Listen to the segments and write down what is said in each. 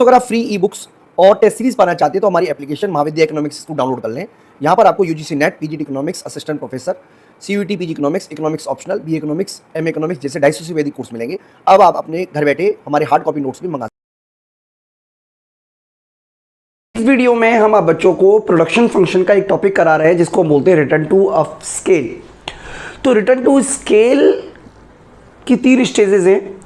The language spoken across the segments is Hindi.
तो अगर आप फ्री ई बुक्स और टेस्ट सीरीज पाना चाहते हैं तो हमारी एप्लीकेशन महाविद्या इकोनॉमिक्स को डाउनलोड कर लें। यहाँ पर आपको UGC NET, PGT economics, assistant professor, CUET PG economics, economics optional, B economics, M economics जैसे 250 से वैदिक कोर्स मिलेंगे। अब आप अपने घर बैठे हमारे हार्ड कॉपी नोट्स भी मंगा सकते हैं। इस वीडियो में हम आप बच्चों को प्रोडक्शन फंक्शन का एक टॉपिक करा रहे हैं जिसको हम बोलते हैं रिटर्न टू ऑफ स्केल। तो रिटर्न टू स्केल की 3 स्टेजेस हैं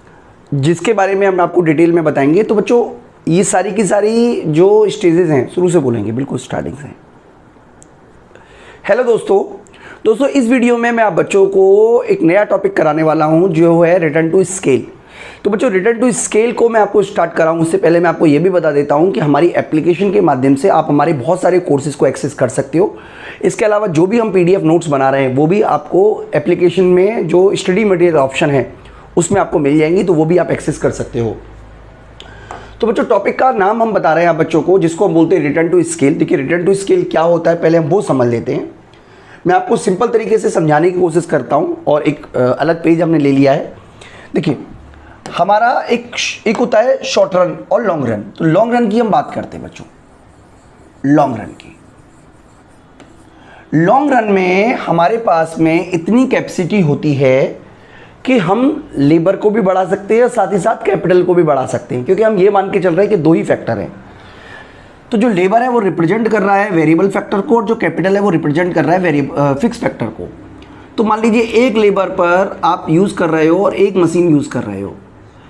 जिसके बारे में हम आपको डिटेल में बताएंगे। तो बच्चों ये सारी की सारी जो स्टेजेस हैं शुरू से बोलेंगे, बिल्कुल स्टार्टिंग से। हेलो दोस्तों इस वीडियो में मैं आप बच्चों को एक नया टॉपिक कराने वाला हूं जो है रिटर्न टू स्केल। तो बच्चों रिटर्न टू स्केल को मैं आपको स्टार्ट कराऊं उससे पहले मैं आपको ये भी बता देता हूं कि हमारी एप्लीकेशन के माध्यम से आप हमारे बहुत सारे कोर्सेज को एक्सेस कर सकते हो। इसके अलावा जो भी हम पीडीएफ नोट्स बना रहे हैं वो भी आपको एप्लीकेशन में जो स्टडी मटेरियल ऑप्शन है उसमें आपको मिल जाएंगी, तो वो भी आप एक्सेस कर सकते हो। तो बच्चों टॉपिक का नाम हम बता रहे हैं आप बच्चों को जिसको हम बोलते हैं रिटर्न टू स्केल। देखिए रिटर्न टू स्केल क्या होता है पहले हम वो समझ लेते हैं। मैं आपको सिंपल तरीके से समझाने की कोशिश करता हूं और एक अलग पेज हमने ले लिया है। देखिए हमारा एक होता है शॉर्ट रन और लॉन्ग रन। तो लॉन्ग रन की हम बात करते हैं बच्चों। लॉन्ग रन की लॉन्ग रन में हमारे पास में इतनी कैपेसिटी होती है कि हम लेबर को भी बढ़ा सकते हैं, साथ ही साथ कैपिटल को भी बढ़ा सकते हैं, क्योंकि हम ये मान के चल रहे हैं कि 2 ही फैक्टर हैं। तो जो लेबर है वो रिप्रेजेंट कर रहा है वेरिएबल फैक्टर को और जो कैपिटल है वो रिप्रेजेंट कर रहा है फिक्स फैक्टर को। तो मान लीजिए एक लेबर पर आप यूज़ कर रहे हो और एक मशीन यूज़ कर रहे हो,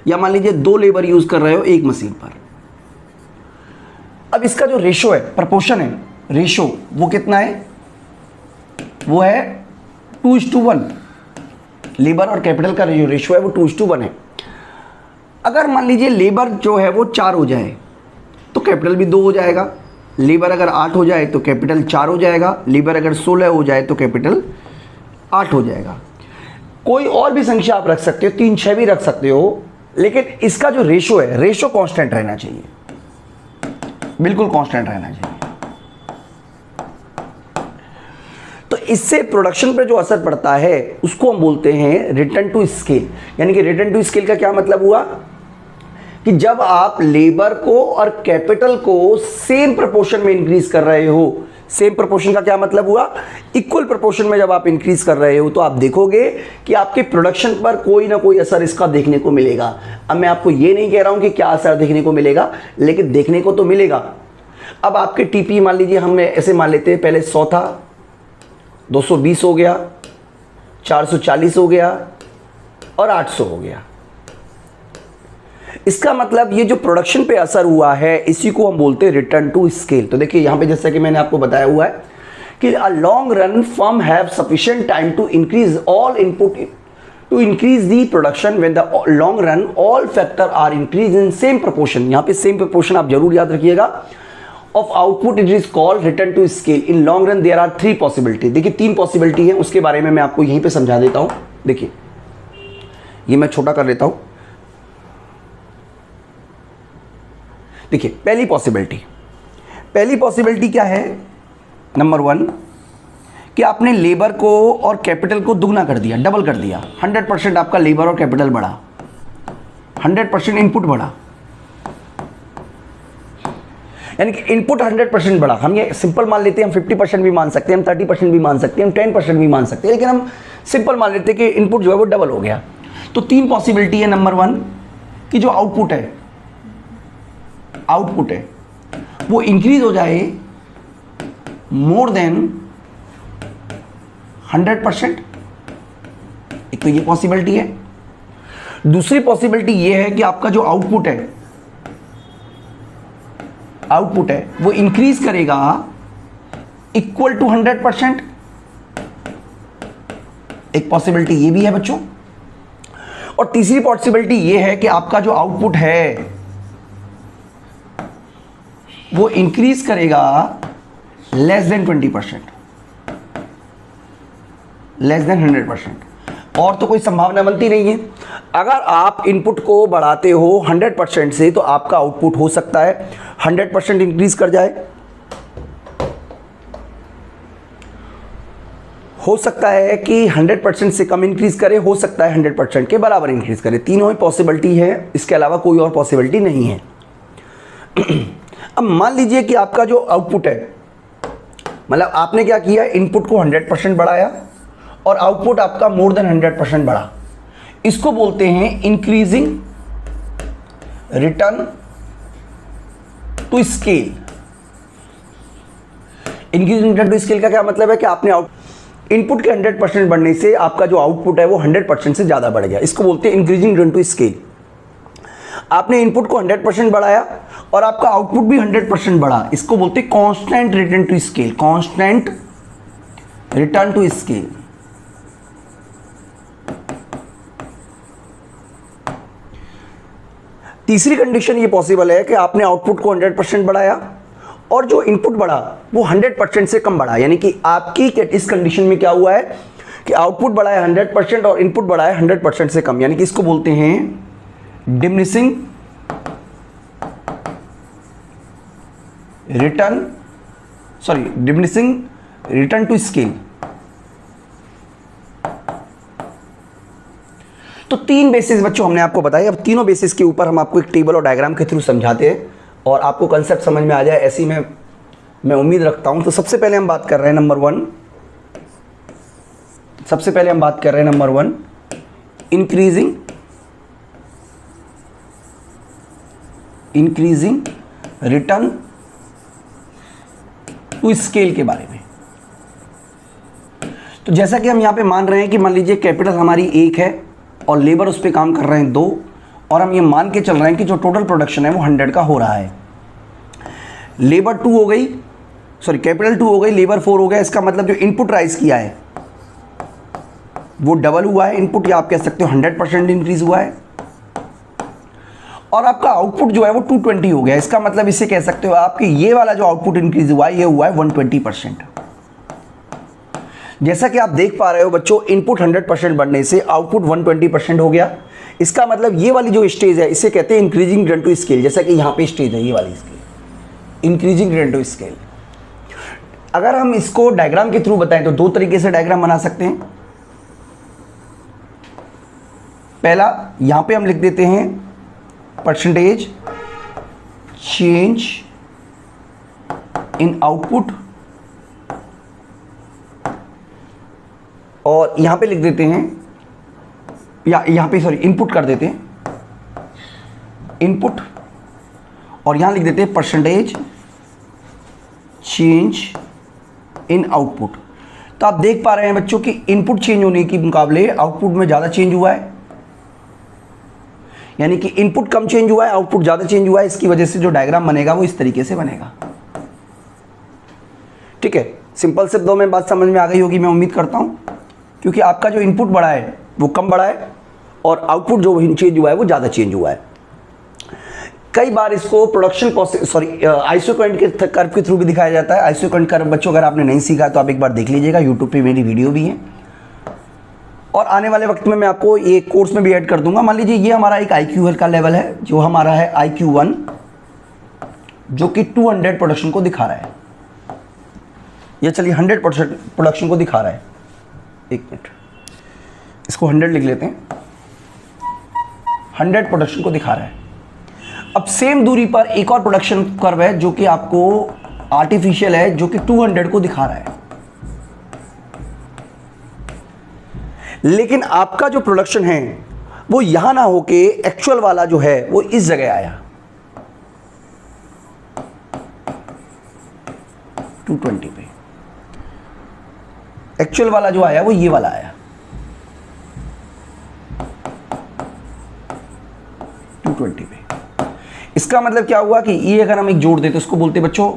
या मान लीजिए 2 लेबर यूज़ कर रहे हो एक मशीन पर। अब इसका जो रेशो है, प्रपोर्शन है, रेशो वो कितना है? वो है 2:1। लेबर और कैपिटल का जो रेशो है वो 2:1 है। अगर मान लीजिए लेबर जो है वो 4 हो जाए तो कैपिटल भी 2 हो जाएगा। लेबर अगर 8 हो जाए तो कैपिटल 4 हो जाएगा। लेबर अगर 16 हो जाए तो कैपिटल 8 हो जाएगा। कोई और भी संख्या आप रख सकते हो, 3, 6 भी रख सकते हो, लेकिन इसका जो रेशो है, रेशो कांस्टेंट रहना चाहिए, बिल्कुल कांस्टेंट रहना चाहिए। तो इससे प्रोडक्शन पर जो असर पड़ता है उसको हम बोलते हैं रिटर्न टू स्केल। यानी कि रिटर्न टू स्केल का क्या मतलब हुआ कि जब आप लेबर को और कैपिटल को सेम प्रोपोर्शन में इंक्रीज कर रहे हो। सेम प्रोपोर्शन का क्या मतलब हुआ? इक्वल प्रोपोर्शन में जब आप इंक्रीज कर रहे हो तो आप देखोगे कि आपके प्रोडक्शन पर कोई ना कोई असर इसका देखने को मिलेगा। अब मैं आपको ये नहीं कह रहा हूं कि क्या असर देखने को मिलेगा, लेकिन देखने को तो मिलेगा। अब आपके टीपी मान लीजिए हम ऐसे मान लेते हैं, पहले 100 था, 220 हो गया, 440 हो गया और 800 हो गया। इसका मतलब ये जो प्रोडक्शन पे असर हुआ है इसी को हम बोलते हैं रिटर्न टू स्केल। तो देखिए यहां पे जैसा कि मैंने आपको बताया हुआ है कि a long run firm have sufficient time to increase all input to increase the production when the long run all factor are increase in same proportion. यहां पे सेम प्रोपोर्शन आप जरूर याद रखिएगा। Of output it is called return to scale. In long run there are 3 possibility. देखिए 3 पॉसिबिलिटी है, उसके बारे में मैं आपको यहीं पे समझा देता हूं। देखिए ये मैं छोटा कर लेता हूं। देखिए पहली पॉसिबिलिटी क्या है? नंबर 1 कि आपने लेबर को और कैपिटल को दुगना कर दिया, डबल कर दिया। 100% आपका लेबर और कैपिटल बढ़ा, 100% इनपुट बढ़ा, यानी कि इनपुट 100% बढ़ा। हम ये सिंपल मान लेते हैं, हम 50% भी मान सकते हैं, हम 30% भी मान सकते हैं, हम 10% भी मान सकते हैं, लेकिन हम सिंपल मान लेते हैं कि इनपुट जो है वो डबल हो गया। तो 3 पॉसिबिलिटी है। नंबर 1 कि जो आउटपुट है वो इंक्रीज हो जाए मोर देन 100%। एक तो ये पॉसिबिलिटी है। दूसरी पॉसिबिलिटी ये है कि आपका जो आउटपुट है वो इंक्रीज करेगा इक्वल टू 100%। एक पॉसिबिलिटी ये भी है बच्चों। और तीसरी पॉसिबिलिटी ये है कि आपका जो आउटपुट है वो इंक्रीज करेगा लेस देन 20%, लेस देन 100%। और तो कोई संभावना बनती नहीं है। अगर आप इनपुट को बढ़ाते हो 100% से तो आपका आउटपुट हो सकता है 100% इंक्रीज कर जाए, हो सकता है कि 100% से कम इंक्रीज करे, हो सकता है 100% के बराबर इंक्रीज करे। तीनों ही पॉसिबिलिटी है, इसके अलावा कोई और पॉसिबिलिटी नहीं है। अब मान लीजिए कि आपका जो आउटपुट है, मतलब आपने क्या किया, इनपुट को 100% बढ़ाया और आउटपुट आपका मोर देन 100% बढ़ा, इसको बोलते हैं increasing return to scale. Increasing return to scale का क्या मतलब है कि आपने इनपुट के 100% बढ़ने से आपका जो आउटपुट है वो 100% से ज़्यादा बढ़ गया, इसको बोलते हैं इंक्रीजिंग रिटर्न टू स्केल। आपने इनपुट को 100% बढ़ाया और आपका आउटपुट भी 100% बढ़ा, इसको बोलते हैं constant return to scale, constant return to scale. तीसरी कंडीशन ये पॉसिबल है कि आपने आउटपुट को 100% बढ़ाया और जो इनपुट बढ़ा वो 100% से कम बढ़ा, यानी कि आपकी इस कंडीशन में क्या हुआ है कि आउटपुट बढ़ा है 100% और इनपुट बढ़ा है 100% से कम, यानी कि इसको बोलते हैं डिमिनिशिंग रिटर्न टू स्केल। तो 3 बेसिस बच्चों हमने आपको बताया। अब तीनों बेसिस के ऊपर हम आपको एक टेबल और डायग्राम के थ्रू समझाते हैं और आपको कंसेप्ट समझ में आ जाए, ऐसी मैं उम्मीद रखता हूं। तो सबसे पहले हम बात कर रहे हैं number 1, increasing return to scale के बारे में। तो जैसा कि हम यहां पे मान रहे हैं कि मान लीजिए कैपिटल हमारी 1 है और लेबर उस पर काम कर रहे हैं 2, और हम ये मान के चल रहे हैं कि जो टोटल प्रोडक्शन है वो 100 का हो रहा है। लेबर 2 हो गई, सॉरी कैपिटल 2 हो गई, लेबर 4 हो गया। इसका मतलब जो इनपुट राइज किया है वो डबल हुआ है इनपुट, या आप कह सकते हो 100% इंक्रीज हुआ है। और आपका आउटपुट जो है वो 220 हो गया। इसका मतलब इसे कह सकते हो आप कि ये वाला जो आउटपुट इंक्रीज हुआ है ये हुआ है 120%। जैसा कि आप देख पा रहे हो बच्चों, इनपुट 100% बढ़ने से आउटपुट 120% हो गया। इसका मतलब ये वाली जो स्टेज है इसे कहते हैं इंक्रीजिंग रिटर्न टू स्केल। जैसा कि यहाँ पे स्टेज है ये वाली scale, increasing return to scale. अगर हम इसको डायग्राम के थ्रू बताएं तो 2 तरीके से डायग्राम बना सकते हैं। पहला, यहां पे हम लिख देते हैं परसेंटेज चेंज इन आउटपुट, और यहां पे लिख देते हैं, या यहां पे सॉरी इनपुट कर देते हैं इनपुट, और यहां लिख देते हैं परसेंटेज चेंज इन आउटपुट। तो आप देख पा रहे हैं बच्चों कि इनपुट चेंज होने के मुकाबले आउटपुट में ज़्यादा चेंज हुआ है, यानी कि इनपुट कम चेंज हुआ है, आउटपुट ज़्यादा चेंज हुआ है। इसकी वजह से जो डायग्राम बनेगा वो इस तरीके से बनेगा। ठीक है, सिंपल शब्दों में बात समझ में आ गई होगी मैं उम्मीद करता हूँ, क्योंकि आपका जो इनपुट बढ़ा है वो कम बढ़ा है और आउटपुट जो चेंज हुआ है वो ज़्यादा चेंज हुआ है। कई बार इसको प्रोडक्शन आइसोकरेंट के कर्व के थ्रू भी दिखाया जाता है। आइसोकरेंट कर्व बच्चों अगर आपने नहीं सीखा तो आप एक बार देख लीजिएगा, यूट्यूब पे मेरी वीडियो भी है, और आने वाले वक्त में मैं आपको ये कोर्स में भी ऐड कर दूंगा। मान लीजिए ये हमारा एक IQ का लेवल है, जो हमारा है IQ1, जो कि 200 प्रोडक्शन को दिखा रहा है, या चलिए 100% प्रोडक्शन को दिखा रहा है। एक मिनट, इसको 100 लिख लेते हैं, 100 प्रोडक्शन को दिखा रहा है। अब सेम दूरी पर एक और प्रोडक्शन कर्व है जो कि आपको आर्टिफिशियल है, जो कि 200 को दिखा रहा है। लेकिन आपका जो प्रोडक्शन है वो यहां ना होके एक्चुअल वाला जो है वो इस जगह आया 220 पे। एक्चुअल वाला जो आया वो ये वाला आया 220 पे। इसका मतलब क्या हुआ कि ये अगर हम एक जोड़ देते तो उसको बोलते बच्चों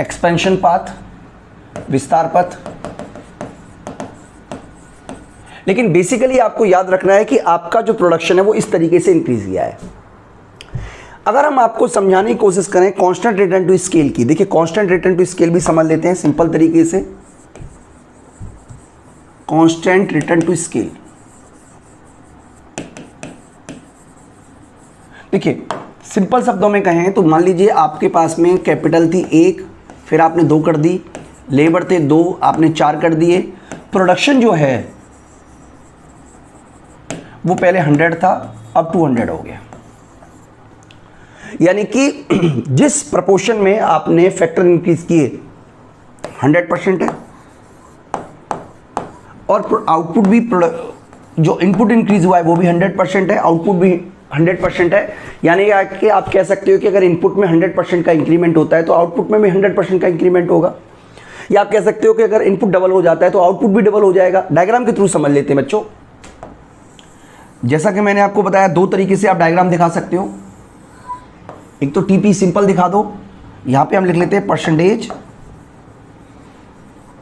एक्सपेंशन पाथ, विस्तार पथ। लेकिन बेसिकली आपको याद रखना है कि आपका जो प्रोडक्शन है वो इस तरीके से इंक्रीज किया है। अगर हम आपको समझाने की कोशिश करें कांस्टेंट रिटर्न टू स्केल की, देखिए कांस्टेंट रिटर्न टू स्केल भी समझ लेते हैं सिंपल तरीके से। कांस्टेंट रिटर्न टू स्केल, देखिए सिंपल शब्दों में कहें तो मान लीजिए आपके पास में कैपिटल थी 1, फिर आपने 2 कर दी, लेबर थे 2, आपने 4 कर दिए। प्रोडक्शन जो है वो पहले 100 था, अब 200 हो गया। यानी कि जिस प्रपोर्शन में आपने फैक्टर इंक्रीज किए 100% है, और आउटपुट भी जो इनपुट इंक्रीज हुआ है वो भी 100% है, आउटपुट भी 100% है। यानी कि आप कह सकते हो कि अगर इनपुट में 100% का इंक्रीमेंट होता है तो आउटपुट में भी 100% का इंक्रीमेंट होगा। या आप कह सकते हो कि अगर इनपुट डबल हो जाता है तो आउटपुट भी डबल हो जाएगा। डायग्राम के थ्रू समझ लेते हैं बच्चों। जैसा कि मैंने आपको बताया, दो तरीके से आप डायग्राम दिखा सकते हो। एक तो टीपी सिंपल दिखा दो, यहां पे हम लिख लेते हैं परसेंटेज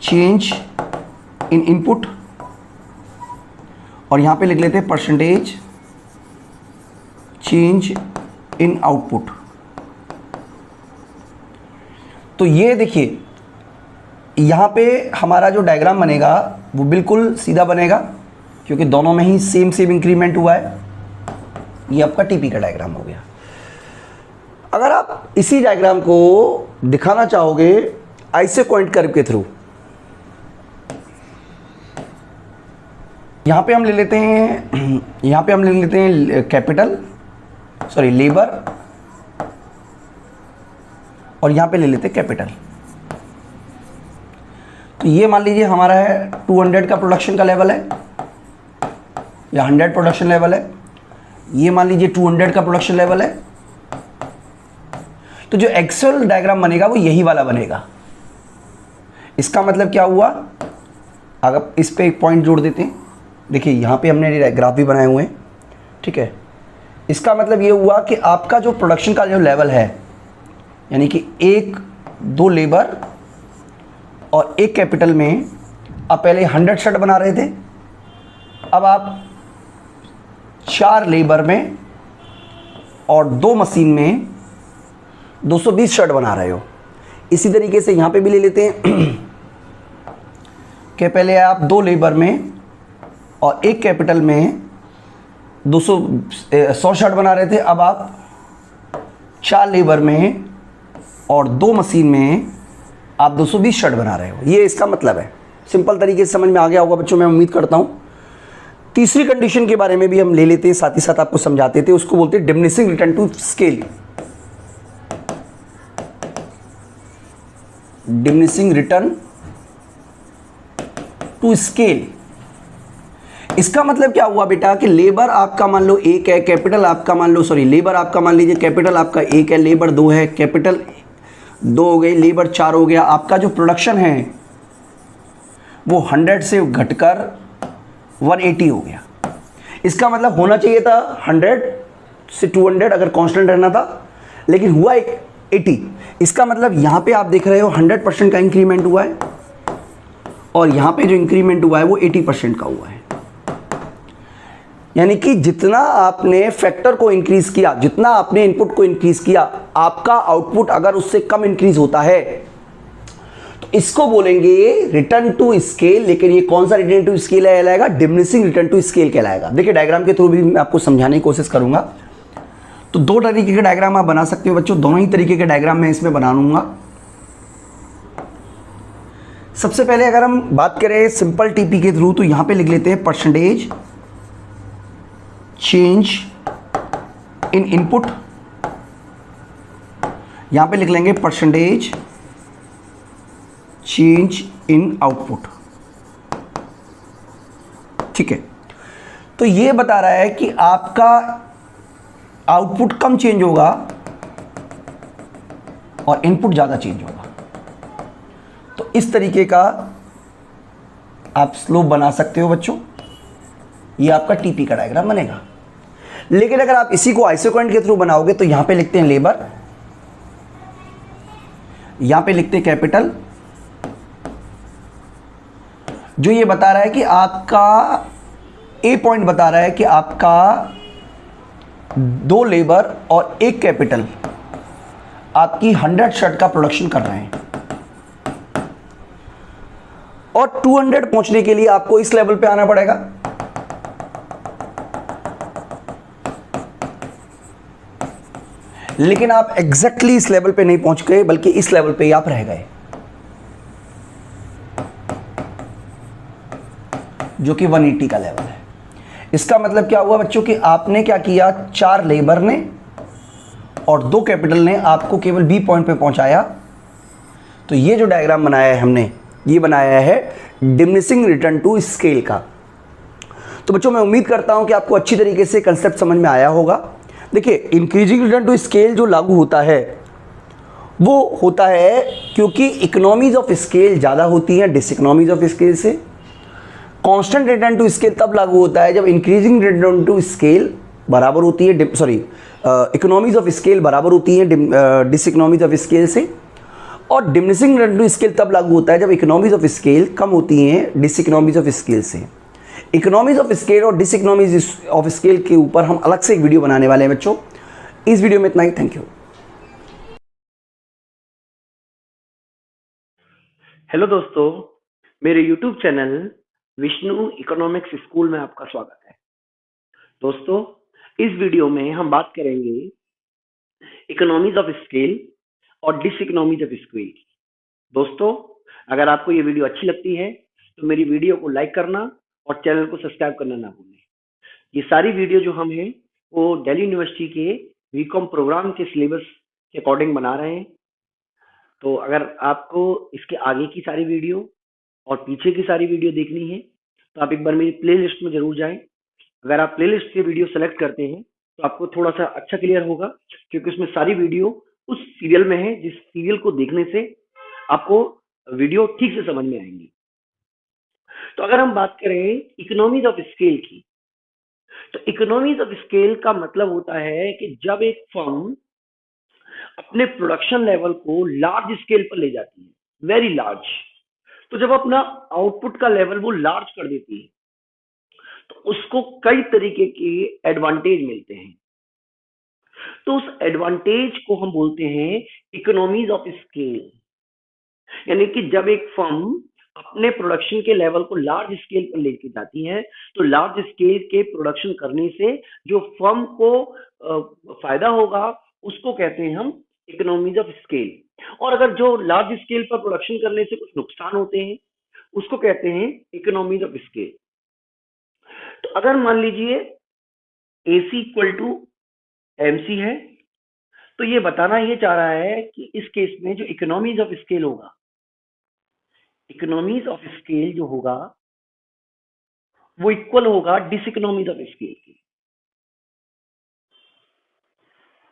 चेंज इन इनपुट, और यहां पे लिख लेते हैं परसेंटेज चेंज इन आउटपुट। तो ये देखिए, यहां पे हमारा जो डायग्राम बनेगा वो बिल्कुल सीधा बनेगा, क्योंकि दोनों में ही सेम इंक्रीमेंट हुआ है। ये आपका टीपी का डायग्राम हो गया। अगर आप इसी डायग्राम को दिखाना चाहोगे आइसोसेंट कर्व के थ्रू, यहां पे हम ले लेते हैं कैपिटल, सॉरी लेबर, और यहां पे ले लेते हैं कैपिटल। तो ये मान लीजिए हमारा है 200 का प्रोडक्शन का लेवल है, या 100 प्रोडक्शन लेवल है। ये मान लीजिए 200 का प्रोडक्शन लेवल है। तो जो एक्चुअल डायग्राम बनेगा वो यही वाला बनेगा। इसका मतलब क्या हुआ, अगर इस पे एक पॉइंट जोड़ देते हैं, देखिए यहाँ पे हमने ग्राफ भी बनाए हुए हैं, ठीक है। इसका मतलब ये हुआ कि आपका जो प्रोडक्शन का जो लेवल है, यानी कि 1-2 लेबर और 1 कैपिटल में आप पहले 100 शर्ट बना रहे थे, अब आप 4 लेबर में और 2 मशीन में 220 शर्ट बना रहे हो। इसी तरीके से यहाँ पे भी ले लेते हैं कि पहले आप 2 लेबर में और 1 कैपिटल में 100 शर्ट बना रहे थे, अब आप 4 लेबर में और 2 मशीन में आप 220 शर्ट बना रहे हो। ये इसका मतलब है। सिंपल तरीके से समझ में आ गया होगा बच्चों, मैं उम्मीद करता हूँ। तीसरी कंडीशन के बारे में भी हम ले लेते हैं, साथ ही साथ आपको समझाते थे। उसको बोलते हैं diminishing return to scale. Diminishing return to scale, इसका मतलब क्या हुआ बेटा कि लेबर आपका मान लो 1 है, कैपिटल आपका मान लो, सॉरी लेबर आपका मान लीजिए कैपिटल आपका 1 है, लेबर 2 है, कैपिटल 2 हो गई, लेबर 4 हो गया। आपका जो प्रोडक्शन है वो 100 से घटकर 180 हो गया। इसका मतलब होना चाहिए था 100 से 200 अगर कांस्टेंट रहना था, लेकिन हुआ 80। इसका मतलब यहाँ पे आप देख रहे हो 100% का इंक्रीमेंट हुआ है, और यहाँ पे जो इंक्रीमेंट हुआ है वो 80% का हुआ है। यानी कि जितना आपने फैक्टर को इंक्रीज किया, जितना आपने इनपुट को इंक्रीज किया, आपका आउटपुट अगर उससे कम इंक्रीज होता है तो इसको बोलेंगे रिटर्न टू स्केल। लेकिन ये कौन सा रिटर्न टू स्केल कहलाएगा? डिमिनिशिंग रिटर्न टू स्केल कहलाएगा। देखिए डायग्राम के थ्रू भी मैं आपको समझाने की कोशिश करूंगा। तो 2 तरीके के डायग्राम आप बना सकते हो बच्चों, दोनों ही तरीके के डायग्राम मैं इसमें बना लूंगा। सबसे पहले अगर हम बात करें सिंपल टीपी के थ्रू, तो यहां पे लिख लेते हैं परसेंटेज चेंज इन इनपुट, यहां पे लिख लेंगे परसेंटेज चेंज इन आउटपुट। ठीक है, तो ये बता रहा है कि आपका आउटपुट कम चेंज होगा और इनपुट ज्यादा चेंज होगा। तो इस तरीके का आप स्लोप बना सकते हो बच्चों। ये आपका टीपी का डायग्राम बनेगा। लेकिन अगर आप इसी को आइसोसेंट के थ्रू बनाओगे तो यहां पे लिखते हैं लेबर, यहां पे लिखते हैं कैपिटल, जो ये बता रहा है कि आपका ए पॉइंट बता रहा है कि आपका 2 लेबर और 1 कैपिटल आपकी 100 शर्ट का प्रोडक्शन कर रहे हैं, और 200 पहुंचने के लिए आपको इस लेवल पे आना पड़ेगा। लेकिन आप एग्जैक्टली इस लेवल पे नहीं पहुंच गए, बल्कि इस लेवल पे ही आप रह गए, जो कि 180 का लेवल है। इसका मतलब क्या हुआ बच्चों कि आपने क्या किया, 4 लेबर ने और 2 कैपिटल ने आपको केवल बी पॉइंट पे पहुंचाया। तो ये जो डायग्राम बनाया है हमने, ये बनाया है डिमिनिशिंग रिटर्न टू स्केल का। तो बच्चों मैं उम्मीद करता हूं कि आपको अच्छी तरीके से कंसेप्ट समझ में आया होगा। देखिए इंक्रीजिंग रिटर्न टू स्केल जो लागू होता है वो होता है क्योंकि इकोनॉमीज ऑफ स्केल ज़्यादा होती हैं डिसइकोनॉमीज ऑफ स्केल से। कांस्टेंट रिटर्न टू स्केल तब लागू होता है जब इंक्रीजिंग रिटर्न टू स्केल बराबर होती है, इकोनॉमीज ऑफ स्केल बराबर होती हैं डिसइकोनॉमीज ऑफ स्केल से। और डिमिनिशिंग रिटर्न टू स्केल तब लागू होता है जब इकोनॉमीज ऑफ स्केल कम होती हैं डिसइकोनॉमीज ऑफ स्केल से। इकोनॉमीज ऑफ स्केल और डिसइकोनॉमीज ऑफ स्केल के ऊपर हम अलग से एक वीडियो बनाने वाले हैं बच्चों। इस वीडियो में इतना ही, थैंक यू। हेलो दोस्तों, मेरे YouTube channel Vishnu economics school में आपका स्वागत है। दोस्तों, इस वीडियो में हम बात करेंगे इकोनॉमीज ऑफ स्केल और डिसइकोनॉमीज ऑफ स्केल की। दोस्तों, अगर आपको ये वीडियो अच्छी लगती है तो मेरी वीडियो को लाइक करना और चैनल को सब्सक्राइब करना ना भूलें। ये सारी वीडियो जो हम हैं वो दिल्ली यूनिवर्सिटी के बीकॉम प्रोग्राम के सिलेबस के अकॉर्डिंग बना रहे हैं। तो अगर आपको इसके आगे की सारी वीडियो और पीछे की सारी वीडियो देखनी है तो आप एक बार मेरी प्लेलिस्ट में जरूर जाएं। अगर आप प्लेलिस्ट से वीडियो सेलेक्ट करते हैं तो आपको थोड़ा सा अच्छा क्लियर होगा, क्योंकि उसमें सारी वीडियो उस सीरियल में है जिस सीरियल को देखने से आपको वीडियो ठीक से समझ में आएंगी। तो अगर हम बात करें इकोनॉमीज ऑफ स्केल की, तो इकोनॉमीज ऑफ स्केल का मतलब होता है कि जब एक फर्म अपने प्रोडक्शन लेवल को लार्ज स्केल पर ले जाती है, वेरी लार्ज, तो जब अपना आउटपुट का लेवल वो लार्ज कर देती है तो उसको कई तरीके के एडवांटेज मिलते हैं। तो उस एडवांटेज को हम बोलते हैं इकोनॉमीज ऑफ स्केल। यानी कि जब एक फर्म अपने प्रोडक्शन के लेवल को लार्ज स्केल पर लेके जाती है तो लार्ज स्केल के प्रोडक्शन करने से जो फर्म को फायदा होगा उसको कहते हैं हम इकोनॉमीज ऑफ स्केल। और अगर जो लार्ज स्केल पर प्रोडक्शन करने से कुछ नुकसान होते हैं उसको कहते हैं इकोनॉमीज ऑफ स्केल। तो अगर मान लीजिए AC इक्वल टू MC है, तो ये बताना ये चाह रहा है कि इस केस में जो इकोनॉमीज ऑफ स्केल होगा, इकोनॉमीज ऑफ स्केल जो होगा वो इक्वल होगा डिसइकोनॉमीज ऑफ स्केल की,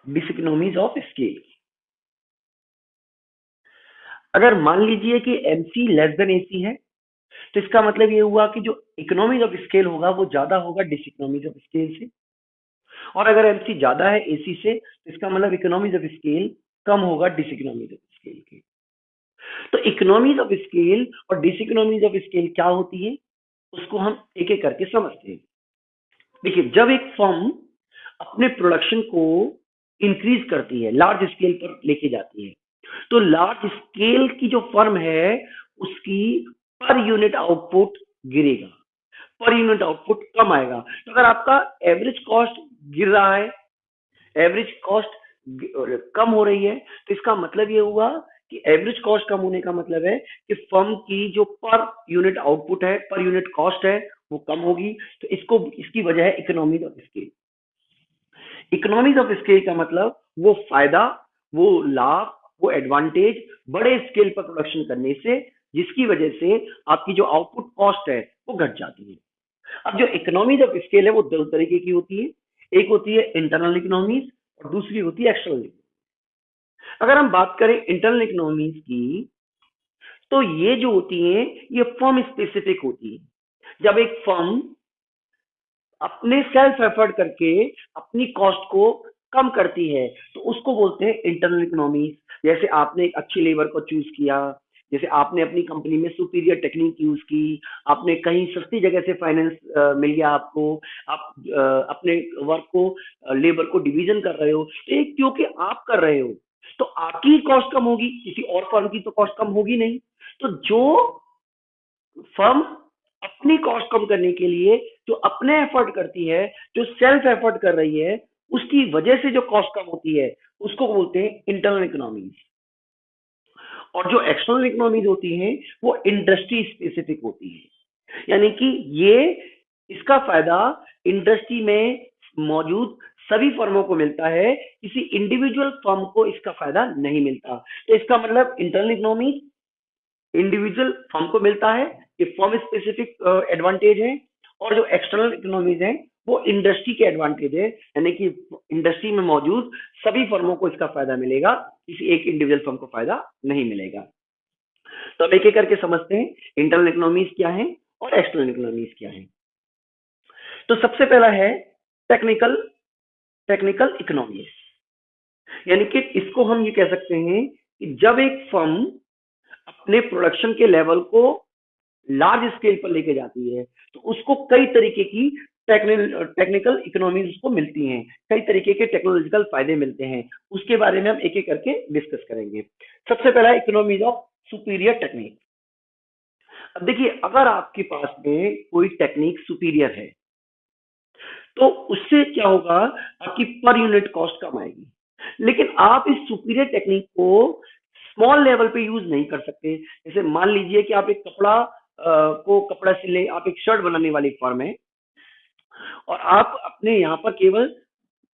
डिसइकोनॉमीज ऑफ स्केल। अगर मान लीजिए कि MC लेस देन AC है तो इसका मतलब ये हुआ कि जो इकोनॉमीज ऑफ स्केल होगा वो ज्यादा होगा डिसइकोनॉमीज ऑफ स्केल से। और अगर MC ज्यादा है AC से तो इसका मतलब इकोनॉमीज ऑफ स्केल कम होगा डिसइकोनॉमीज ऑफ स्केल के। तो इकोनॉमीज ऑफ स्केल और डिसइकोनॉमीज ऑफ स्केल क्या होती है उसको हम एक एक करके समझते हैं। देखिए, जब एक फर्म अपने प्रोडक्शन को इंक्रीज करती है, लार्ज स्केल पर लेके जाती है, तो लार्ज स्केल की जो फर्म है उसकी पर यूनिट आउटपुट गिरेगा, पर यूनिट आउटपुट कम आएगा। तो अगर आपका एवरेज कॉस्ट गिर रहा है, एवरेज कॉस्ट कम हो रही है, तो इसका मतलब ये हुआ कि एवरेज कॉस्ट कम होने का मतलब है कि फर्म की जो पर यूनिट आउटपुट है, पर यूनिट कॉस्ट है, वो कम होगी। तो इसकी वजह है economies of scale. Economies of scale का मतलब वो फायदा, वो लाभ, वो एडवांटेज बड़े स्केल पर प्रोडक्शन करने से, जिसकी वजह से आपकी जो आउटपुट कॉस्ट है वो घट जाती है। अब जो इकोनॉमीज ऑफ स्केल है वो दो तरीके की होती है, एक होती है इंटरनल इकोनॉमीज और दूसरी होती है एक्सटर्नल इकोनॉमीज। अगर हम बात करें इंटरनल इकोनॉमीज की, तो ये जो होती है ये फर्म स्पेसिफिक होती है। जब एक फर्म अपने सेल्फ एफर्ट करके अपनी कॉस्ट को कम करती है तो उसको बोलते हैं इंटरनल इकोनॉमीज। जैसे आपने एक अच्छी लेबर को चूज किया, जैसे आपने अपनी कंपनी में सुपीरियर टेक्निक यूज की, आपने कहीं सस्ती जगह से फाइनेंस मिल गया आपको, आप अपने वर्क को लेबर को डिवीजन कर रहे हो, तो ये क्योंकि आप कर रहे हो तो आपकी कॉस्ट कम होगी, किसी और फर्म की तो कॉस्ट कम होगी नहीं। तो जो फर्म अपनी कॉस्ट कम करने के लिए जो अपने एफर्ट करती है, जो सेल्फ एफर्ट कर रही है, उसकी वजह से जो कॉस्ट कम होती है उसको बोलते हैं इंटरनल इकोनॉमीज। और जो एक्सटर्नल इकोनॉमीज होती हैं वो इंडस्ट्री स्पेसिफिक होती है। यानी कि ये इसका फायदा इंडस्ट्री में मौजूद सभी फर्मों को मिलता है, किसी इंडिविजुअल फर्म को इसका फायदा नहीं मिलता। तो इसका मतलब इंटरनल इकोनॉमी इंडिविजुअल फर्म को मिलता है, ये फर्म स्पेसिफिक एडवांटेज है, और जो एक्सटर्नल इकोनॉमीज हैं वो इंडस्ट्री के एडवांटेज है, यानी कि इंडस्ट्री में मौजूद सभी फर्मों को इसका फायदा मिलेगा, किसी एक इंडिविजुअल फर्म को फायदा नहीं मिलेगा। तो अब एक एक करके समझते हैं इंटरनल इकोनॉमीज क्या है और एक्सटर्नल इकोनॉमीज क्या है। तो सबसे पहला है टेक्निकल टेक्निकल इकोनॉमीज, यानी कि इसको हम ये कह सकते हैं कि जब एक फर्म अपने प्रोडक्शन के लेवल को लार्ज स्केल पर लेके जाती है तो उसको कई तरीके की टेक्निकल इकोनॉमीज उसको मिलती हैं, कई तरीके के टेक्नोलॉजिकल फायदे मिलते हैं, उसके बारे में हम एक एक करके डिस्कस करेंगे। सबसे पहला इकोनॉमीज ऑफ सुपीरियर टेक्निक। अब देखिए, अगर आपके पास में कोई टेक्निक सुपीरियर है तो उससे क्या होगा, आपकी पर यूनिट कॉस्ट कम आएगी। लेकिन आप इस सुपीरियर टेक्निक को स्मॉल लेवल पे यूज नहीं कर सकते। जैसे मान लीजिए कि आप एक कपड़ा सिले, आप एक शर्ट बनाने वाली फर्म है और आप अपने यहाँ पर केवल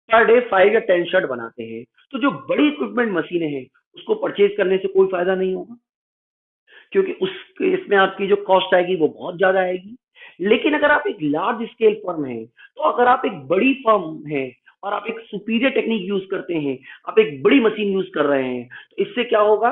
पर डे 5 या 10 शर्ट बनाते हैं, तो जो बड़ी इक्विपमेंट मशीनें हैं उसको परचेज करने से कोई फायदा नहीं होगा, क्योंकि इसमें आपकी जो कॉस्ट आएगी वो बहुत ज्यादा आएगी। लेकिन अगर आप एक लार्ज स्केल फर्म है, तो अगर आप एक बड़ी फर्म है और आप एक सुपीरियर टेक्निक यूज करते हैं, आप एक बड़ी मशीन यूज कर रहे हैं, तो इससे क्या होगा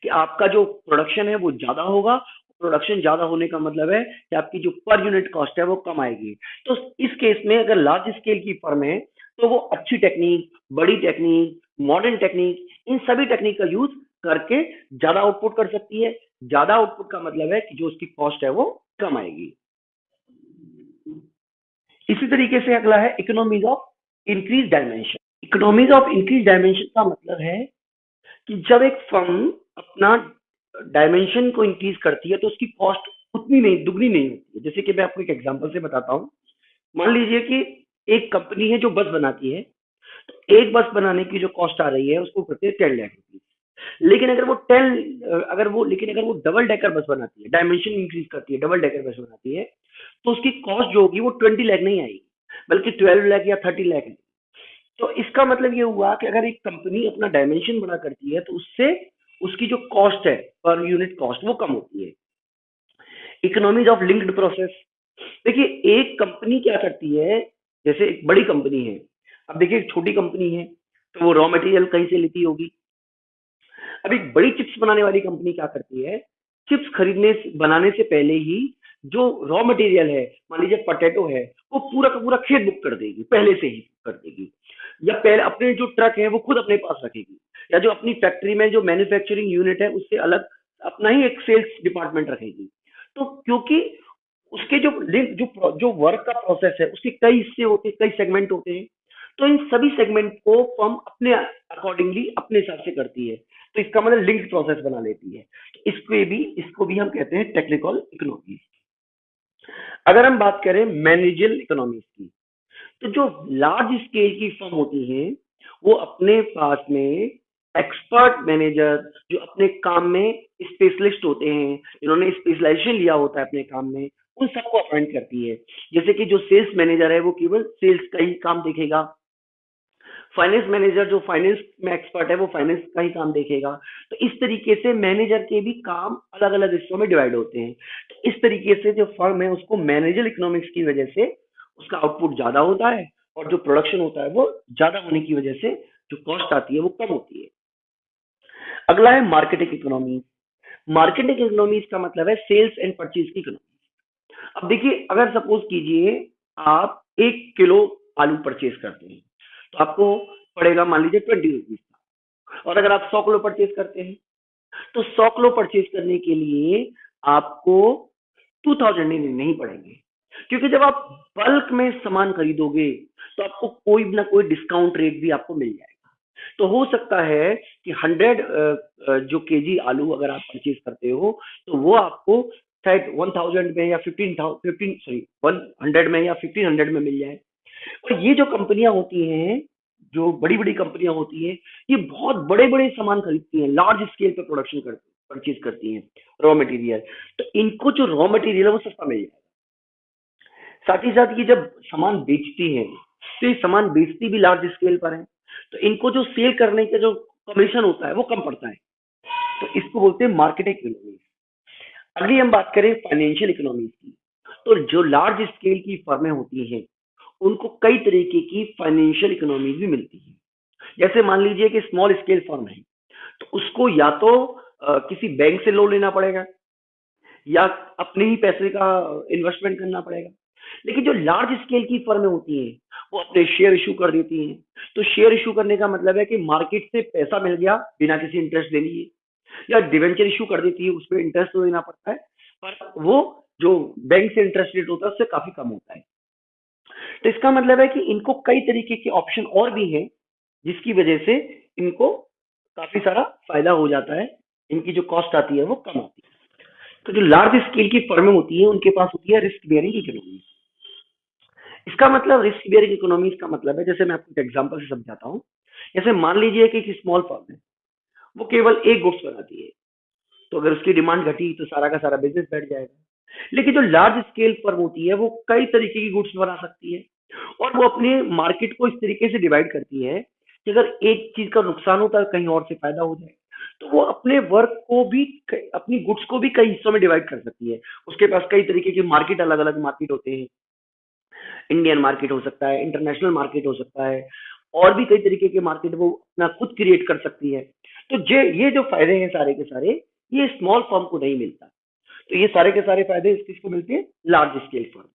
कि आपका जो प्रोडक्शन है वो ज्यादा होगा। प्रोडक्शन ज्यादा होने का मतलब है कि आपकी जो पर यूनिट कॉस्ट है वो कम आएगी। तो इस केस में अगर लार्ज स्केल की फर्म है तो वो अच्छी टेक्निक, बड़ी टेक्निक, मॉडर्न टेक्निक, इन सभी टेक्निक का यूज करके ज्यादा आउटपुट कर सकती है। ज्यादा आउटपुट का मतलब है कि जो उसकी कॉस्ट है वो कम आएगी। इसी तरीके से अगला है economies of increase dimension. Economies of increase dimension का मतलब है कि जब एक फर्म अपना डायमेंशन को इंक्रीज करती है तो उसकी कॉस्ट उतनी नहीं, दुगनी नहीं होती है। जैसे कि मैं आपको एक एग्जांपल से बताता हूँ। मान लीजिए कि एक कंपनी है जो बस बनाती है, तो एक बस बनाने की जो कॉस्ट आ रही है उसको कहते हैं 10 लाख रुपीज। लेकिन अगर वो डबल डेकर बस बनाती है, डायमेंशन इंक्रीज करती है, डबल डेकर बस बनाती है, तो उसकी कॉस्ट जो होगी वो 20 लाख नहीं आएगी, बल्कि 12 लाख या 30 लाख। तो इसका मतलब ये हुआ कि अगर एक कंपनी अपना डायमेंशन बड़ा करती है तो उससे उसकी जो कॉस्ट है, पर यूनिट कॉस्ट, वो कम होती है। Economies of linked process. देखिए, एक कंपनी क्या करती है, जैसे एक बड़ी कंपनी है, अब देखिए एक छोटी कंपनी है तो वो रॉ मटेरियल कहीं से लेती होगी। अब एक बड़ी चिप्स बनाने वाली कंपनी क्या करती है, चिप्स बनाने से पहले ही जो रॉ मटेरियल है, मान लीजिए पोटैटो है, वो पूरा का पूरा खेत बुक कर देगी, पहले से ही बुक कर देगी। या पहले अपने जो ट्रक है वो खुद अपने पास रखेगी, या जो अपनी फैक्ट्री में जो मैन्युफैक्चरिंग यूनिट है उससे अलग अपना ही एक सेल्स डिपार्टमेंट रखेगी। तो क्योंकि उसके जो वर्क का प्रोसेस है उसके कई हिस्से होते हैं, कई सेगमेंट होते हैं, तो इन सभी सेगमेंट को फर्म अपने अकॉर्डिंगली अपने हिसाब से करती है। तो इसका मतलब लिंक्ड प्रोसेस बना लेती है। तो इसको भी हम कहते हैं टेक्निकल इकोनॉमी। अगर हम बात करें मैनेजरियल इकोनॉमीज की, तो जो लार्ज स्केल की फर्म होती हैं वो अपने पास में एक्सपर्ट मैनेजर, जो अपने काम में स्पेशलिस्ट होते हैं, जिन्होंने स्पेशलाइजेशन लिया होता है अपने काम में, उन सबको अपॉइंट करती है। जैसे कि जो सेल्स मैनेजर है वो केवल सेल्स का ही काम देखेगा, फाइनेंस मैनेजर जो फाइनेंस में एक्सपर्ट है वो फाइनेंस का ही काम देखेगा। तो इस तरीके से मैनेजर के भी काम अलग अलग हिस्सों में डिवाइड होते हैं। तो इस तरीके से जो फर्म है उसको मैनेजर इकोनॉमिक्स की वजह से उसका आउटपुट ज्यादा होता है, और जो प्रोडक्शन होता है वो ज्यादा होने की वजह से जो कॉस्ट आती है वो कम होती है। अगला है मार्केटिंग इकोनॉमी। मार्केटिंग इकोनॉमीज का मतलब है सेल्स एंड परचेज की इकोनॉमी। अब देखिए, अगर सपोज कीजिए आप 1 किलो आलू परचेज करते हैं तो आपको पड़ेगा मान लीजिए 20 रुपीज का, और अगर आप 100 किलो परचेज करते हैं तो 100 किलो परचेज करने के लिए आपको 2000 नहीं पड़ेंगे, क्योंकि जब आप बल्क में सामान खरीदोगे तो आपको कोई ना कोई डिस्काउंट रेट भी आपको मिल जाएगा। तो हो सकता है कि 100 जो केजी आलू अगर आप परचेज करते हो तो वो आपको शायद 1000 में या 100 में या 1500 में मिल जाए। और ये जो कंपनियां होती हैं, जो बड़ी बड़ी कंपनियां होती हैं, ये बहुत बड़े बड़े सामान खरीदती हैं, लार्ज स्केल पे प्रोडक्शन करती परचेज करती हैं रॉ मटेरियल। तो इनको जो रॉ मटेरियल है वो सस्ता मिल जाएगा। साथ ही साथ ये जब सामान बेचती हैं तो ये सामान बेचती भी लार्ज स्केल पर है, तो इनको जो सेल करने का जो कमीशन होता है वो कम पड़ता है, तो इसको बोलते हैं मार्केट इकोनॉमी। अगली हम बात करें फाइनेंशियल इकोनॉमी की, तो जो लार्ज स्केल की फर्में होती हैं उनको कई तरीके की फाइनेंशियल इकोनॉमी भी मिलती है। जैसे मान लीजिए कि स्मॉल स्केल फर्म है, तो उसको या तो किसी बैंक से लोन लेना पड़ेगा या अपने ही पैसे का इन्वेस्टमेंट करना पड़ेगा। लेकिन जो लार्ज स्केल की फर्में होती हैं वो अपने शेयर इशू कर देती हैं। तो शेयर इशू करने का मतलब है कि मार्केट से पैसा मिल गया बिना किसी इंटरेस्ट देने के, या डिवेंचर इशू कर देती है, उसमें इंटरेस्ट तो देना पड़ता है पर वो जो बैंक से इंटरेस्ट रेट होता है उससे काफी कम होता है। तो इसका मतलब है कि इनको कई तरीके के ऑप्शन और भी हैं जिसकी वजह से इनको काफी सारा फायदा हो जाता है, इनकी जो कॉस्ट आती है वो कम आती है। तो जो लार्ज स्केल की फर्में होती है उनके पास होती है रिस्क बेयरिंग इकोनॉमी। इसका मतलब रिस्क बेयरिंग इकोनॉमी का मतलब है, जैसे मैं आपको एक एग्जांपल से समझाता हूँ। जैसे मान लीजिए कि एक स्मॉल फर्म है, वो केवल एक गुड्स बनाती है, तो अगर उसकी डिमांड घटी तो सारा का सारा बिजनेस बैठ जाएगा। लेकिन जो लार्ज स्केल फर्म होती है वो कई तरीके की गुड्स बना सकती है और वो अपने मार्केट को इस तरीके से डिवाइड करती है कि अगर एक चीज का नुकसान होता है कहीं और से फायदा हो जाए, तो वो अपने वर्क को भी अपनी गुड्स को भी कई हिस्सों में डिवाइड कर सकती है। उसके पास कई तरीके के मार्केट, अलग अलग मार्केट होते हैं, इंडियन मार्केट हो सकता है, इंटरनेशनल मार्केट हो सकता है, और भी कई तरीके के मार्केट वो अपना खुद क्रिएट कर सकती है। तो ये जो फायदे हैं सारे के सारे, ये स्मॉल फर्म को नहीं मिलता। तो ये सारे के सारे फायदे किसको मिलते हैं? Large scale firm.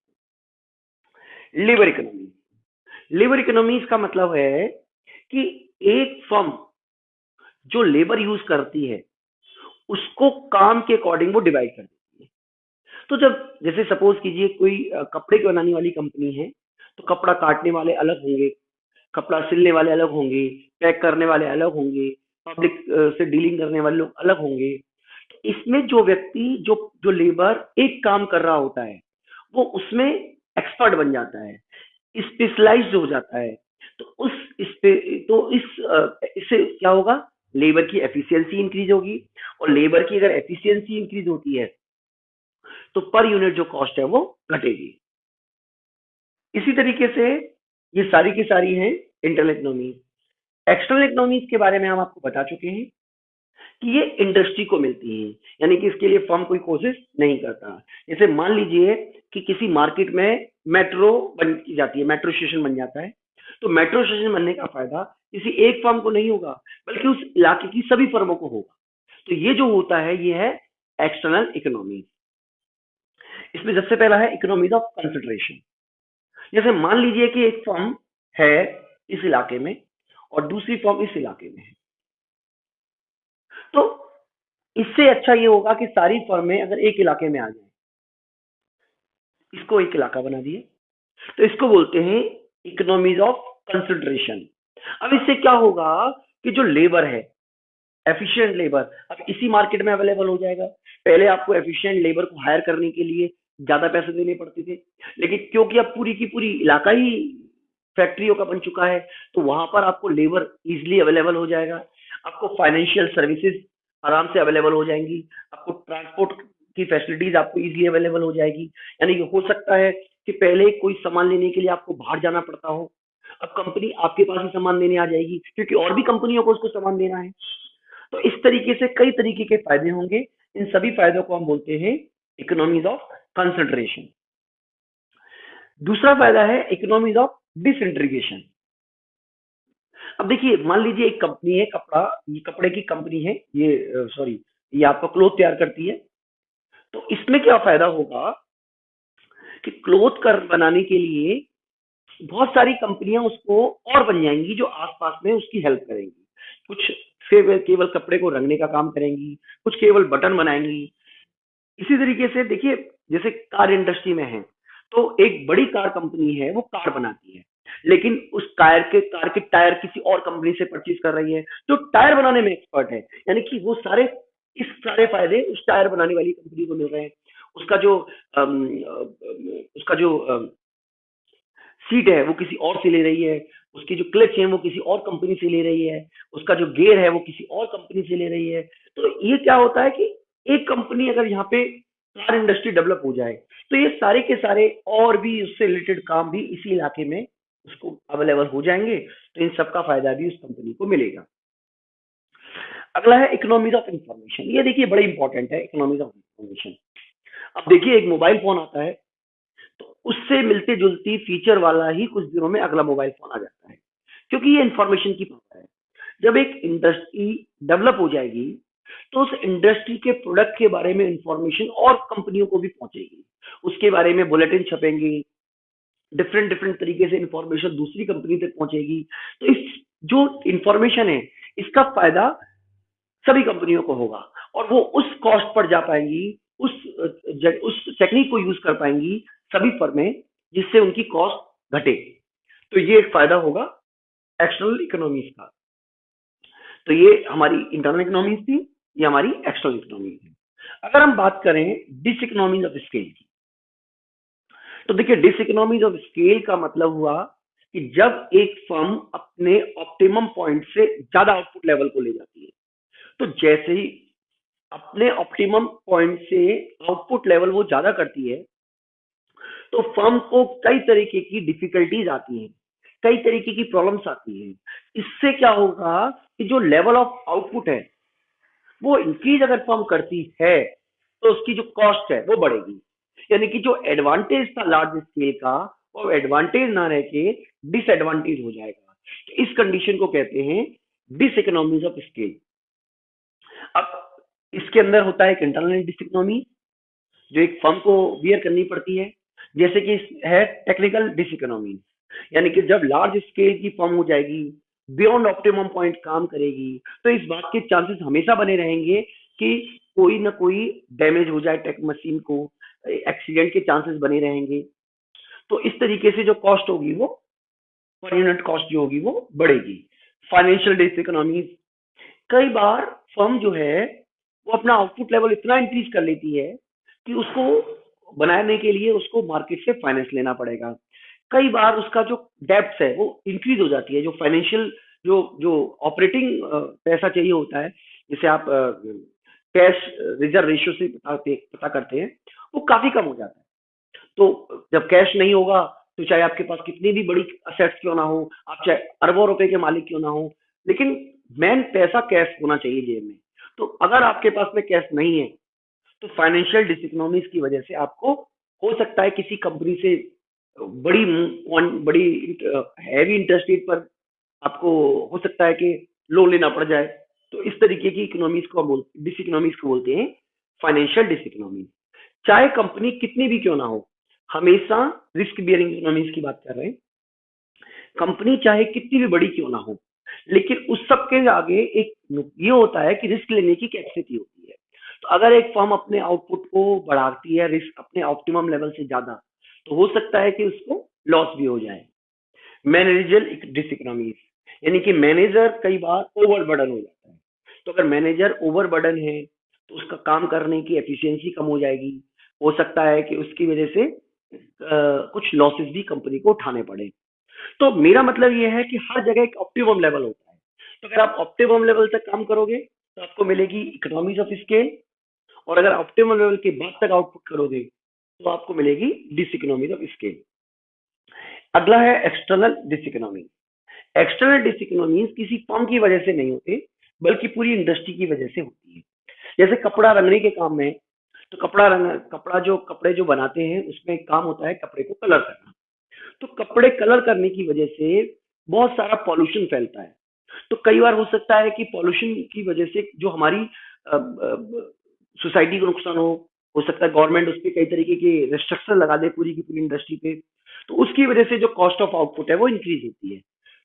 Labour economy. Labour economies का मतलब है कि एक फर्म जो लेबर यूज करती है उसको काम के अकॉर्डिंग वो डिवाइड कर देती है। तो जब जैसे सपोज कीजिए कोई कपड़े की बनाने वाली कंपनी है, तो कपड़ा काटने वाले अलग होंगे, कपड़ा सिलने वाले अलग होंगे, पैक करने वाले अलग होंगे, पब्लिक से डीलिंग करने वाले लोग अलग होंगे। तो इसमें जो व्यक्ति जो जो लेबर एक काम कर रहा होता है वो उसमें एक्सपर्ट बन जाता है, स्पेशलाइज्ड हो जाता है। तो उस इससे क्या होगा? लेबर की एफिशिएंसी इंक्रीज होगी, और लेबर की अगर एफिशिएंसी इंक्रीज होती है तो पर यूनिट जो कॉस्ट है वो घटेगी। इसी तरीके से ये सारी की सारी हैं इंटरनल इकोनॉमी। एक्सटर्नल इकोनॉमीज के बारे में हम आपको बता चुके हैं कि ये इंडस्ट्री को मिलती हैं, यानी कि इसके लिए फर्म कोई कोशिश नहीं करता। जैसे मान लीजिए कि किसी मार्केट में मेट्रो बन की जाती है, मेट्रो स्टेशन बन जाता है, तो मेट्रो स्टेशन बनने का फायदा किसी एक फर्म को नहीं होगा बल्कि उस इलाके की सभी फर्मों को होगा। तो ये जो होता है ये है एक्सटर्नल इकोनॉमी। इसमें सबसे पहला है इकोनॉमीज ऑफ कंसिडरेशन। जैसे मान लीजिए कि एक फर्म है इस इलाके में और दूसरी फर्म इस इलाके में है, तो इससे अच्छा ये होगा कि सारी फर्में अगर एक इलाके में आ जाए, इसको एक इलाका बना दिए, तो इसको बोलते हैं इकोनॉमीज ऑफ कंसिडरेशन। अब इससे क्या होगा कि जो लेबर है, एफिशिएंट लेबर, अब इसी मार्केट में अवेलेबल हो जाएगा। पहले आपको एफिशिएंट लेबर को हायर करने के लिए ज्यादा पैसे देने पड़ते थे, लेकिन क्योंकि अब पूरी की पूरी इलाका ही फैक्ट्रियों का बन चुका है, तो वहां पर आपको लेबर इजिली अवेलेबल हो जाएगा। आपको फाइनेंशियल सर्विसेज आराम से अवेलेबल हो जाएंगी, आपको ट्रांसपोर्ट की फैसिलिटीज आपको इजिली अवेलेबल हो जाएगी। यानी कि हो सकता है कि पहले कोई सामान लेने के लिए आपको बाहर जाना पड़ता हो, अब कंपनी आपके पास ही सामान देने आ जाएगी क्योंकि और भी कंपनियों को उसको सामान देना है। तो इस तरीके से कई तरीके के फायदे होंगे, इन सभी फायदों को हम बोलते हैं इकोनॉमीज ऑफ कंसिडरेशन। दूसरा फायदा है इकोनॉमीज ऑफ डिसइंटीग्रेशन। अब देखिए मान लीजिए एक कंपनी है, ये कपड़े की कंपनी है, ये सॉरी ये आपका क्लोथ तैयार करती है। तो इसमें क्या फायदा होगा कि क्लोथ कर बनाने के लिए बहुत सारी कंपनियां उसको और बन जाएंगी जो आसपास में उसकी हेल्प करेंगी। कुछ केवल कपड़े को रंगने का काम करेंगी, कुछ केवल बटन बनाएंगी। इसी तरीके से देखिए जैसे कार इंडस्ट्री में है, तो एक बड़ी कार कंपनी है वो कार बनाती है, लेकिन उस कार के टायर किसी और कंपनी से परचेज कर रही है जो टायर बनाने में एक्सपर्ट है। यानी कि वो इस सारे फायदे उस टायर बनाने वाली कंपनी को मिल रहे हैं। उसका जो सीट है वो किसी और से ले रही है, उसकी जो क्लच है वो किसी और कंपनी से ले रही है, उसका जो गियर है वो किसी और कंपनी से ले रही है। तो ये क्या होता है कि एक कंपनी अगर यहाँ पे कार इंडस्ट्री डेवलप हो जाए तो ये सारे के सारे और भी उससे रिलेटेड काम भी इसी इलाके में उसको अवेलेबल हो जाएंगे, तो इन सब का फायदा भी उस कंपनी को मिलेगा। अगला है इकोनॉमीज ऑफ इंफॉर्मेशन। ये देखिए बड़ा इंपॉर्टेंट है इकोनॉमीज ऑफ इंफॉर्मेशन। अब देखिए एक मोबाइल फोन आता है, तो उससे मिलती जुलती फीचर वाला ही कुछ दिनों में अगला मोबाइल फोन आ जाता है, क्योंकि ये इंफॉर्मेशन की पावर है। जब एक इंडस्ट्री डेवलप हो जाएगी, तो उस इंडस्ट्री के प्रोडक्ट के बारे में इंफॉर्मेशन और कंपनियों को भी पहुंचेगी, उसके बारे में बुलेटिन छपेंगे, डिफरेंट डिफरेंट तरीके से इंफॉर्मेशन दूसरी कंपनी तक पहुंचेगी। तो इस जो इंफॉर्मेशन है, इसका फायदा सभी कंपनियों को होगा, और वो उस कॉस्ट पर जा पाएंगी, उस टेक्निक को यूज कर पाएंगी सभी फर्में, जिससे उनकी कॉस्ट घटे। तो ये एक फायदा होगा एक्सटर्नल इकोनॉमीज का। तो ये हमारी इंटरनल इकोनॉमीज थी, ये हमारी एक्सटर्नल इकोनॉमीज थी। अगर हम बात करें डिसइकोनॉमीज ऑफ स्केल की, तो देखिए डिसइकोनॉमीज ऑफ स्केल का मतलब हुआ कि जब एक फर्म अपने ऑप्टिमम पॉइंट से ज्यादा आउटपुट लेवल को ले जाती है, तो जैसे ही अपने ऑप्टिमम पॉइंट से आउटपुट लेवल वो ज्यादा करती है, तो फर्म को कई तरीके की डिफिकल्टीज आती हैं, कई तरीके की प्रॉब्लम्स आती हैं। इससे क्या होगा कि जो लेवल ऑफ आउटपुट है वो इंक्रीज अगर फर्म करती है, तो उसकी जो कॉस्ट है वो बढ़ेगी। यानी कि जो एडवांटेज था लार्ज स्केल का, वो एडवांटेज ना रह के डिसएडवांटेज हो जाएगा। तो इस कंडीशन को कहते हैं डिसइकोनॉमीज ऑफ स्केल। अब इसके अंदर होता है एक इंटरनल डिसइकोनॉमी जो एक फर्म को बियर करनी पड़ती है, जैसे कि है टेक्निकल डिसइकोनॉमी। यानी कि जब लार्ज स्केल की फर्म हो जाएगी, बियॉन्ड ऑप्टिमम पॉइंट काम करेगी, तो इस बात के चांसेस हमेशा बने रहेंगे कि कोई ना कोई डैमेज हो जाए टेक मशीन को, एक्सीडेंट के चांसेस बने रहेंगे। तो इस तरीके से जो कॉस्ट होगी वो पर यूनिट कॉस्ट जो होगी वो बढ़ेगी। फाइनेंशियल डिसइकोनॉमी, कई बार फर्म जो है वो अपना आउटपुट लेवल इतना इंक्रीज कर लेती है कि उसको बनाने के लिए उसको मार्केट से फाइनेंस लेना पड़ेगा। कई बार उसका जो डेप्थ है वो इंक्रीज हो जाती है, जो फाइनेंशियल जो जो ऑपरेटिंग पैसा चाहिए होता है, जिसे आप कैश रिजर्व रेशियो से पता करते हैं, वो काफी कम हो जाता है। तो जब कैश नहीं होगा, तो चाहे आपके पास कितनी भी बड़ी असेट्स क्यों ना हो, आप चाहे अरबों रुपए के मालिक क्यों ना हो, लेकिन मेन पैसा कैश होना चाहिए जेब में। तो अगर आपके पास में कैश नहीं है, तो फाइनेंशियल डिसइकोनॉमीज की वजह से आपको हो सकता है किसी कंपनी से बड़ी बड़ी हैवी इंटरेस्ट रेट पर आपको हो सकता है कि लोन लेना पड़ जाए। तो इस तरीके की इकोनॉमीज को डिसइकोनॉमीज को बोलते हैं फाइनेंशियल डिसइकोनॉमी। चाहे कंपनी कितनी भी क्यों ना हो, हमेशा रिस्क बियरिंग इकोनॉमीज की बात कर रहे हैं। कंपनी चाहे कितनी भी बड़ी क्यों ना हो, लेकिन उस सब के आगे एक ये होता है कि रिस्क लेने की कैपेसिटी होती है। तो अगर एक फर्म अपने आउटपुट को बढ़ाती है रिस्क अपने ऑप्टिमम लेवल से ज्यादा, तो हो सकता है कि उसको लॉस भी हो जाए। मैनेजर डिसइकोनॉमीज, यानी कि मैनेजर कई बार ओवरबर्डन हो जाता है। तो अगर मैनेजर ओवरबर्डन है, तो उसका काम करने की एफिशिएंसी कम हो जाएगी। हो सकता है कि उसकी वजह से कुछ लॉसेस भी कंपनी को उठाने पड़े। तो मेरा मतलब ये है कि हर जगह एक ऑप्टिमम लेवल होता है। तो अगर आप ऑप्टिमम लेवल तक काम करोगे, तो आपको मिलेगी इकोनॉमीज ऑफ स्केल, और अगर ऑप्टिमम लेवल के बाद तक आउटपुट करोगे, तो आपको मिलेगी डिसइकोनॉमीज ऑफ स्केल। अगला है एक्सटर्नल डिसइकोनॉमी। एक्सटर्नल डिसइकोनॉमीज किसी फर्म की वजह से नहीं होते, बल्कि पूरी इंडस्ट्री की वजह से होती है। जैसे कपड़ा रंगने के काम में, तो कपड़े जो बनाते हैं, उसमें काम होता है कपड़े को कलर करना। तो कपड़े कलर करने की वजह से बहुत सारा पॉल्यूशन फैलता है। तो कई बार हो सकता है कि पॉल्यूशन की वजह से जो हमारी सोसाइटी को नुकसान हो सकता है गवर्नमेंट उस पर कई तरीके के रिस्ट्रिक्शन लगा दे पूरी की पूरी इंडस्ट्री पे। तो उसकी वजह से जो कॉस्ट ऑफ आउटपुट है वो इंक्रीज होती है।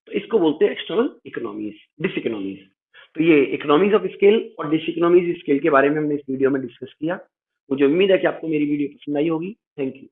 तो इसको बोलते हैं एक्सटर्नल इकोनॉमीज, डिसइकोनॉमीज। तो ये इकोनॉमीज ऑफ स्केल और डिसइकोनॉमीज स्केल के बारे में हमने इस वीडियो में डिस्कस किया। मुझे उम्मीद है कि आपको मेरी वीडियो पसंद आई होगी। Thank you.